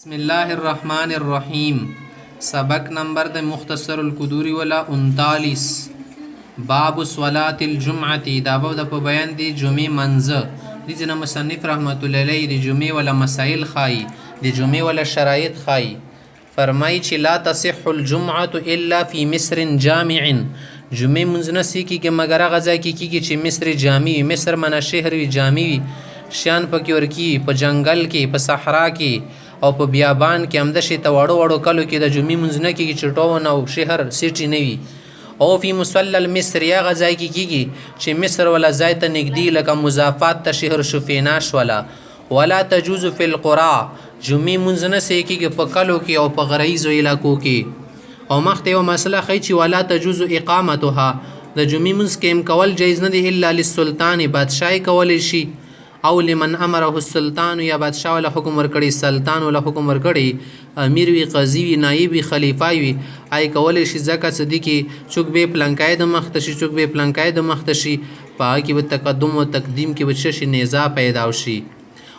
बिस्मिल्लाह الرحمن الرحیم सबक number the मुख्तसर القدور वाला 39 باب صلاة الجمعة دا باب د په بیان دی جمعې منځ دي چې مصنف رحمت الله علیه د جمعې ولا مسائل خای د جمعې ولا شرایط خای فرمای چې لا تصح الجمعة الا في مصر جامع جمعې منځ نه سکی کې مگر غزا کې چې مصر جامع مصر منا شهر وی جامع شان پکې ورکی په جنگل کې په صحرا کې او په بیابان کې هم د شي ته وړو وړو کلو کې د جمعې منځ نه کېږي چې ټاون او شهر سیټي نه وي او فی مصلی المصر یا غځای کې کېږي چې مصر ولا ځای ته نږدې لکه مضافات ته شهر شفیناش ولا تجوز فی القرى جمعې منځ نه سې کېږي په کلو کې او په غریزو علاقو کې او مخته یو مسله ښیي چې ولا تجوز اقامتها د جمعې منځ کې کول جایز نه دی الا للسلطان بادشاهي کولی شي او لمن امره السلطان یا بادشاہ ولا حکم ورکړي سلطان ولا حکم ورکړي امیر وی قاضي وی نائب وی خلیفہ وی آی کول شي زکه صدیقي چوک به پلانکای د مختشي چوک به پلانکای د مختشي پای کې به تقدم او تقدیم کې به شي نزاع پیدا وشي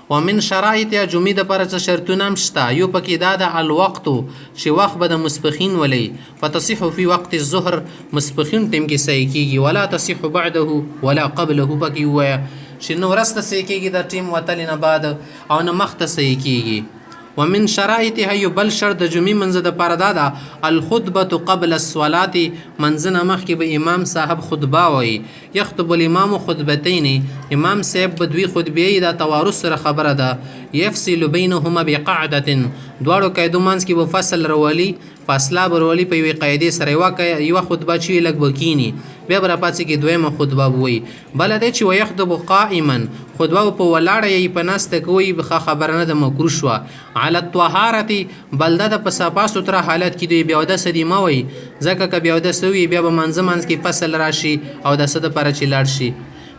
ومن شرائط یا جمعې د پر څه شرطونه مشته یو پکې دا د الوقت چې وخت به د مسبخین ولي فتصح فی وقت الظهر مسبخین ټیم کې صحیح کیږي ولا تصح بعده ولا قبله پکې وای چې نو ورسته صحیح کیږي د ټیم وتل نه بعد او نه مخته صحیح کیږي ومن شرائطها یو بل شرط د جمعې منځ د پر دا الخطبه قبل الصلاه منځ نه مخکې به امام صاحب خطبه وایي یخطب الامام خطبتين امام صاحب بدوی خطبه دا توارث سره خبره ده يفصل بينهما بقعده دواړو قاعدو منځ کې به فصل رولي فاصله برولي په یوې قاعدې سره یو خطبه چې لګ بکینی بیا بر پاتې کې دویمه خطبه وي بل د چې ويخطب قائما خطبه په ولاړه یې په ناسته کوي به خبر نه د مکروه شو على الطهاره بلده د پساپا ستره حالت کې دی بیا د سدي ما وي ځکه ک بیا د سوي بیا به منځ کې فصل راشي او د صد پر چې لاړ شي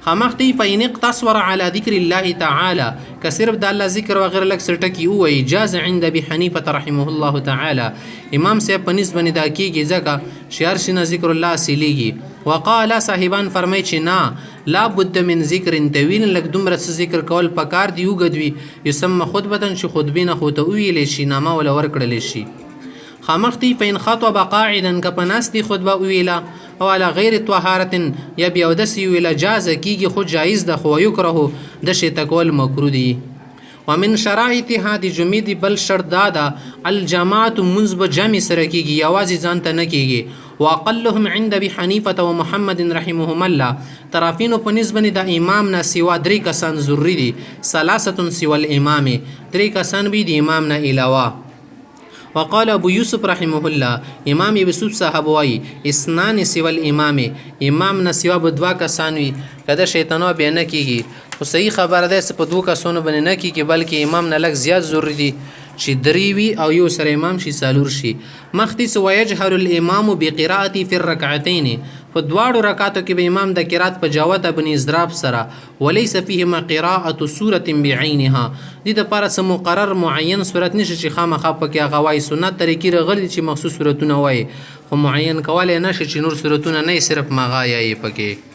خامختی فین اقتصر على ذکر الله تعالی که صرف د الله ذکر و غیر لک سرټکی او اجاز عند ابي حنیفه رحمه الله تعالی امام صاحب په نسبت نه دا کیږي ځکه شعر شنه ذکر الله سیلیږي وقال صاحبان فرمای چې نه لا بد من ذکر طویل لک دومره ذکر کول پکار دی وګدوي یسمى خطبه چې خطبه نه خو ته ویلې شي نامه ولا ورکړل شي خامختی فین خطب قاعدا کپناس دی خطبه ویلا او على غیر طهارت یا بیا ودسی ویلا جاز کیږي خو جایز ده خو یکره د شی تکول مکروه دی ومن شرائط هذه جمعې دی بل شرط دا الجماعت منذ جمع سره کیږي یوازې ځان ته نه کیږي واقلهم عند ابي حنیفه ومحمد رحمهم الله طرفین په نسبت د امام نه سوا درې کسان ضروری دي ثلاثه سوا الامام درې کسان به د امام نه علاوه وقال ابو يوسف رحمه الله امام يوسف صاحب وايي اسنان سوى الامام امام نه سوا به دوا کسان وي کده شیطانو به نه کیږي خو صحیح خبره ده په دوه کسانو باندې نه کیږي بلکې امام نه لږ زیات ضروری دي چې دریوي او یو سره امام شي سالور شي مختی سو يجهر الامام بقراءه في الركعتين په دواړو رکعاتو کې به امام د قرات په جاوت ابن اضراب سره وليس فيهما قراءه سوره بعينها دې د پاره سم مقرر معین صورت نشي چې خامخا پکې غوای سنت طریقې رغلی چې مخصوص صورتونه وای خو معین کولای نشي چې نور صورتونه نه صرف مغایې پکې